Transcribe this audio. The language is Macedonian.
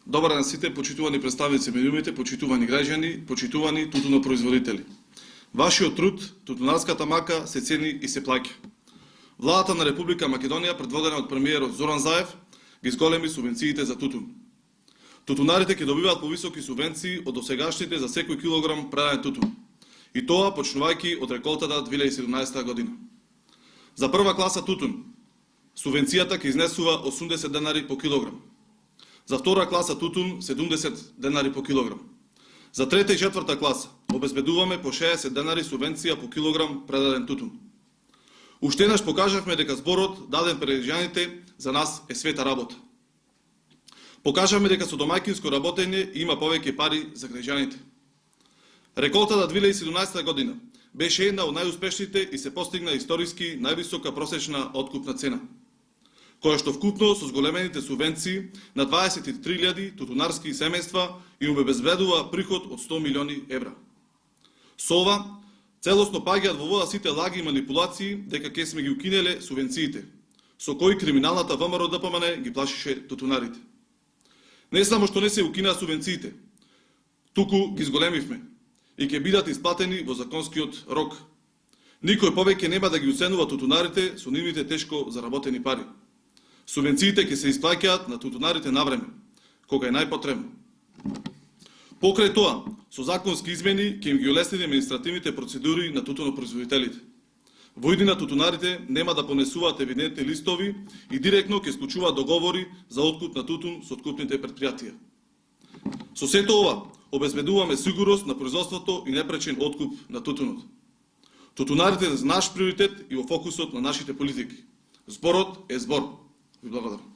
Добар ден сите, почитувани представници медиумите, почитувани граѓани, почитувани тутунопроизводители. Вашиот труд, тутунарската мака се цени и се плаќа. Владата на Република Македонија, предводена од премиерот Зоран Заев, ги зголеми субвенциите за тутун. Тутунарите ќе добиваат повисоки субвенции од досегашните за секој килограм предаден тутун. И тоа почнувајќи од реколтата 2017 година. За прва класа тутун, субвенцијата ќе изнесува 80 денари по килограм. За втора класа тутун 70 денари по килограм. За трета и четврта класа обезбедуваме по 60 денари субвенција по килограм предаден тутун. Уште еднаш покажавме дека зборот даден пред граѓаните за нас е света работа. Покажавме дека со домаќинско работење има повеќе пари за граѓаните. Реколтата 2017 година беше една од најуспешните и се постигна историски највисока просечна откупна цена, која што вкупно со зголемените субвенции на 23.000 тутунарски семејства им обезбедува приход од 100 милиони евра. Со ова, целосно паѓаат во вода сите лаги и манипулации дека ќе сме ги укинеле субвенциите, со кои криминалната ВМРО ДПМН ги плашише тутунарите. Не само што не се укинаа субвенциите, туку ги зголемивме и ќе бидат исплатени во законскиот рок. Никој повеќе нема да ги уценува тутунарите со нивните тешко заработени пари. Субвенциите ќе се исплаќаат на тутунарите навреме, кога е најпотребно. Покрај тоа, со законски измени ќе им ги олесни административните процедури на тутунопроизводителите. Во иднина тутунарите нема да понесуваат евидентни листови и директно ќе склучуваат договори за откуп на тутун со откупните претпријатија. Со сето ова, обезбедуваме сигурност на производството и непречен откуп на тутунот. Тутунарите е наш приоритет и во фокусот на нашите политики. Зборот е збор. Ви благодарам.